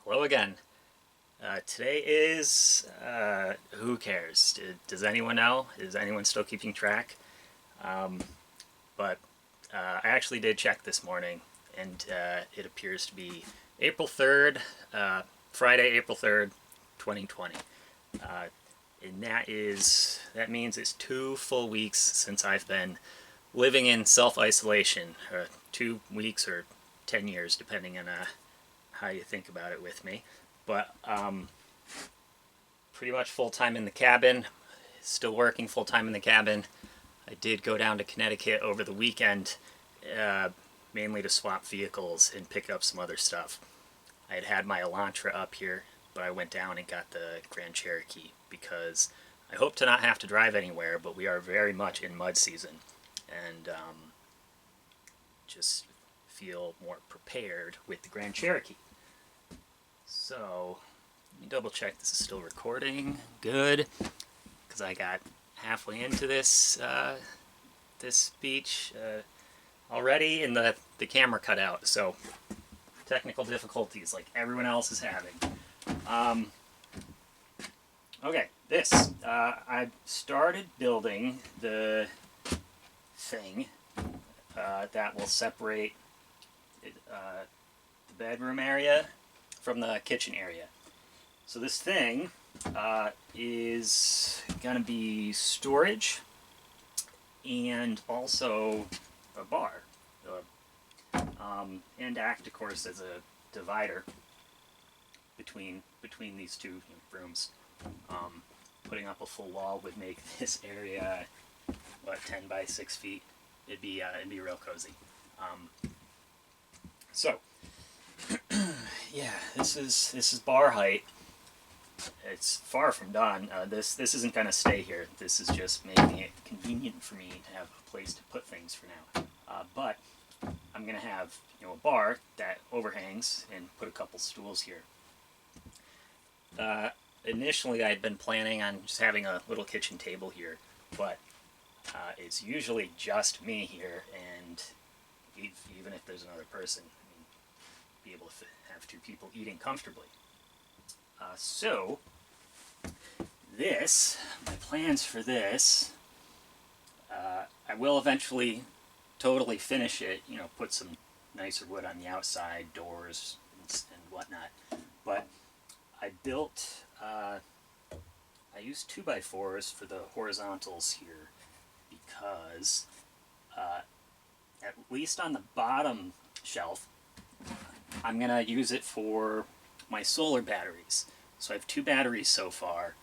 Hello again. Today is, who cares? Does anyone know? Is anyone still keeping track? Um, but I actually did check this morning, and it appears to be April 3rd, Friday, April 3rd, 2020. Uh, and that means it's 2 full weeks since I've been living in self-isolation. 2 weeks or 10 years, depending on how you think about it with me. But pretty much full time in the cabin, still working full time in the cabin. I did go down to Connecticut over the weekend, mainly to swap vehicles and pick up some other stuff. I had my Elantra up here, but I went down and got the Grand Cherokee because I hope to not have to drive anywhere, but we are very much in mud season, and just feel more prepared with the Grand Cherokee. So, let me double check this is still recording. Good, because I got halfway into this speech already, and the camera cut out. So, technical difficulties like everyone else is having. Okay, I started building the thing that will separate the bedroom area from the kitchen area. So this thing is going to be storage and also a bar, and act, of course, as a divider between these two rooms. Putting up a full wall would make this area 10 by 6 feet. It'd be real cozy. So yeah, this is bar height. It's far from done. This isn't going to stay here. This is just making it convenient for me to have a place to put things for now. But I'm going to have a bar that overhangs and put a couple stools here. Initially, I had been planning on just having a little kitchen table here, but it's usually just me here, and even if there's another person, be able to have two people eating comfortably. So, my plans for this, I will eventually totally finish it, put some nicer wood on the outside, doors and whatnot. But I built, I used 2x4s for the horizontals here because, at least on the bottom shelf, I'm going to use it for my solar batteries. So I have 2 batteries so far.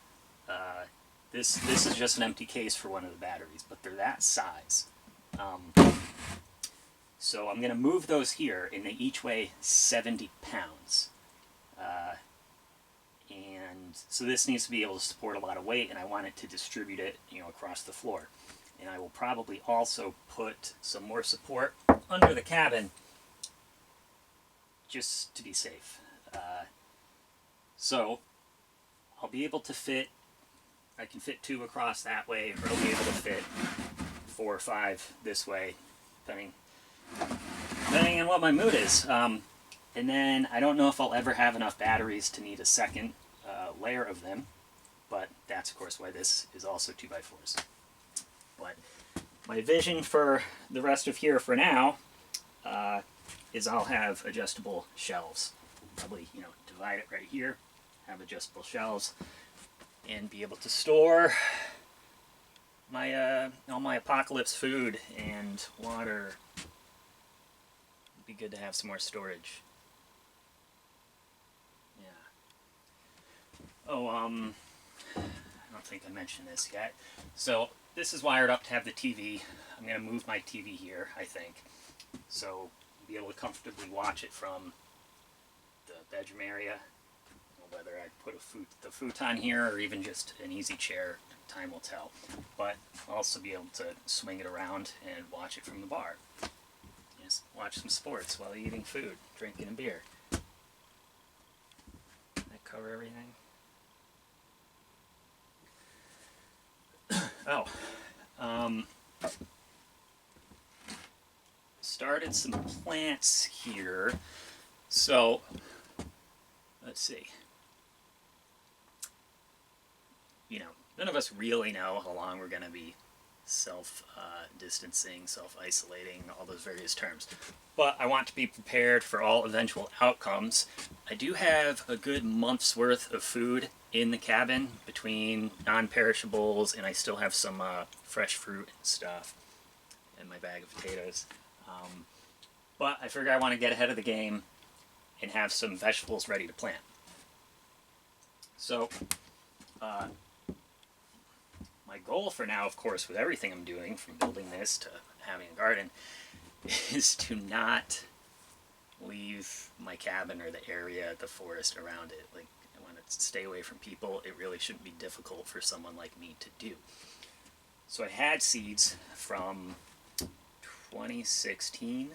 This is just an empty case for one of the batteries, but they're that size. So I'm going to move those here, and they each weigh 70 pounds. And so this needs to be able to support a lot of weight, and I want it to distribute it, across the floor. And I will probably also put some more support under the cabin, just to be safe. So I'll be able to I can fit 2 across that way, or I'll be able to fit 4 or 5 this way, depending on what my mood is. And then I don't know if I'll ever have enough batteries to need a second layer of them, but that's of course why this is also 2x4s. But my vision for the rest of here for now is I'll have adjustable shelves. Probably, divide it right here, have adjustable shelves, and be able to store my all my apocalypse food and water. It'd be good to have some more storage. Yeah. Oh, I don't think I mentioned this yet. So this is wired up to have the TV. I'm going to move my TV here, I think, so be able to comfortably watch it from the bedroom area. Whether I put the futon here or even just an easy chair, time will tell. But I'll also be able to swing it around and watch it from the bar. Just watch some sports while eating food, drinking a beer. Did that cover everything? Started some plants here. So let's see. You know, none of us really know how long we're going to be self-distancing, self-isolating, all those various terms. But I want to be prepared for all eventual outcomes. I do have a good month's worth of food in the cabin between non-perishables, and I still have some fresh fruit and stuff in my bag of potatoes. But I figure I want to get ahead of the game and have some vegetables ready to plant. So, my goal for now, of course, with everything I'm doing, from building this to having a garden, is to not leave my cabin or the area, the forest around it. Like, I want to stay away from people. It really shouldn't be difficult for someone like me to do. So I had seeds from 2016.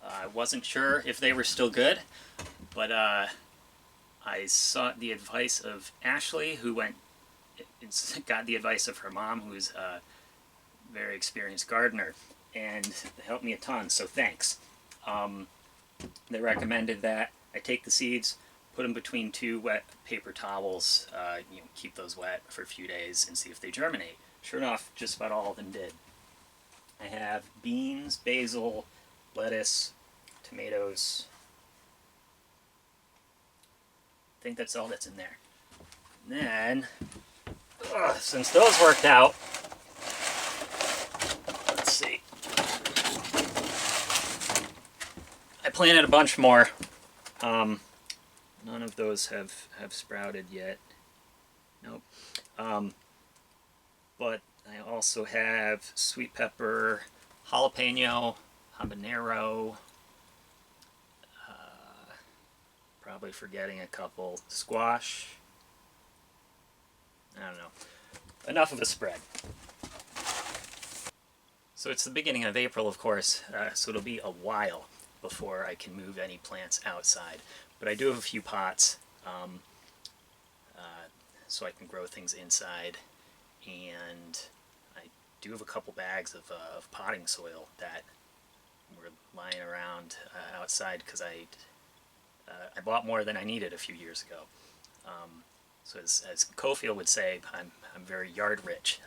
I wasn't sure if they were still good, but I sought the advice of Ashley, who got the advice of her mom, who's a very experienced gardener, and they helped me a ton, so thanks. They recommended that I take the seeds, put them between 2 wet paper towels, keep those wet for a few days and see if they germinate. Sure enough, just about all of them did. I have beans, basil, lettuce, tomatoes. I think that's all that's in there. And then, since those worked out, let's see. I planted a bunch more. None of those have sprouted yet. Nope. But I also have sweet pepper, jalapeno, habanero, probably forgetting a couple, squash. I don't know. Enough of a spread. So it's the beginning of April, of course, so it'll be a while before I can move any plants outside. But I do have a few pots, so I can grow things inside, and I do have a couple bags of potting soil that were lying around outside because I bought more than I needed a few years ago. So as Cofield would say, I'm very yard rich.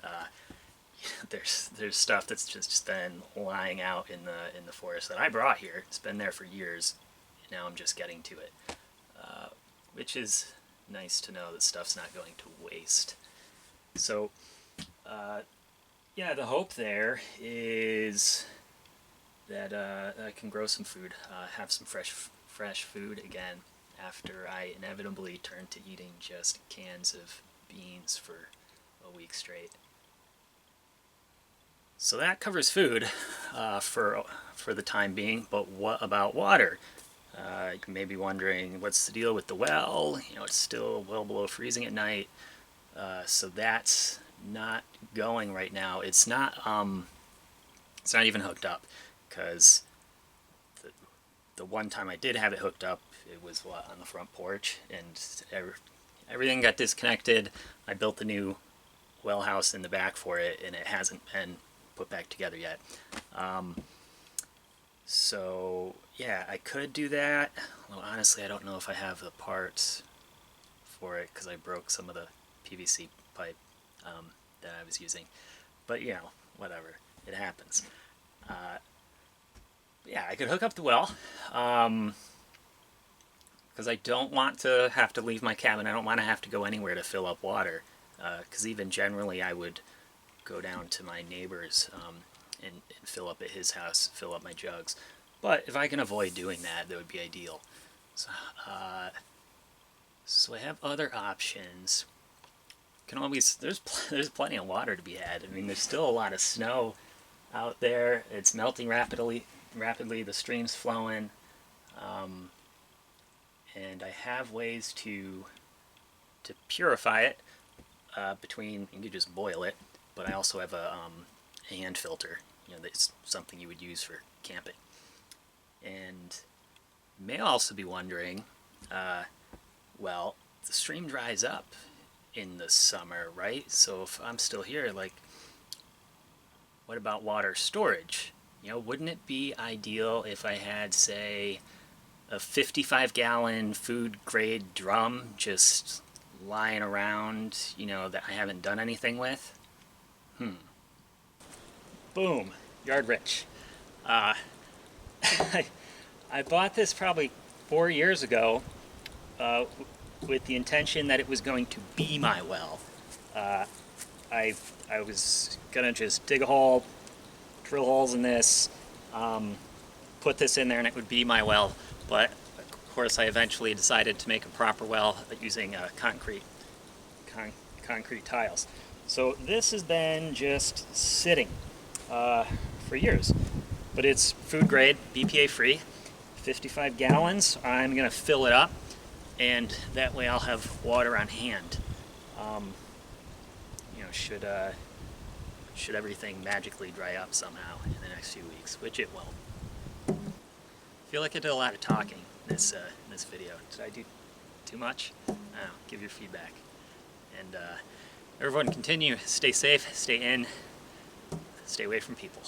There's stuff that's just been lying out in the forest that I brought here. It's been there for years, and now I'm just getting to it, which is nice to know that stuff's not going to waste. So, yeah, the hope there is that I can grow some food, have some fresh food again after I inevitably turn to eating just cans of beans for a week straight. So that covers food for the time being, but what about water? You may be wondering, what's the deal with the well? It's still well below freezing at night, so that's not going right now. It's not even hooked up, because the one time I did have it hooked up, it was on the front porch, and everything got disconnected. I built the new well house in the back for it, and it hasn't been put back together yet. So yeah, I could do that. Well, honestly, I don't know if I have the parts for it because I broke some of the PVC pipe that I was using. But whatever, it happens. Yeah, I could hook up the well, because I don't want to have to leave my cabin. I don't want to have to go anywhere to fill up water, because even generally I would go down to my neighbor's and fill up at his house, fill up my jugs. But if I can avoid doing that, that would be ideal. So I have other options. There's plenty of water to be had. I mean, there's still a lot of snow out there. It's melting rapidly. The stream's flowing, and I have ways to purify it. You can just boil it, but I also have a hand filter. That's something you would use for camping. And you may also be wondering, well, the stream dries up in the summer, right? So if I'm still here, what about water storage? Wouldn't it be ideal if I had, say, a 55-gallon food-grade drum just lying around, you know, that I haven't done anything with. Boom, yard rich. I bought this probably 4 years ago uh, with the intention that it was going to be my well. I was gonna just dig a hole, drill holes in this, put this in there, and it would be my well. But of course, I eventually decided to make a proper well using concrete tiles. So this has been just sitting for years, but it's food grade, BPA free, 55 gallons. I'm gonna fill it up, and that way I'll have water on hand. You know, should everything magically dry up somehow in the next few weeks, which it won't. I feel like I did a lot of talking in this video. Did I do too much? I don't know, give your feedback. And everyone continue, stay safe, stay in, stay away from people.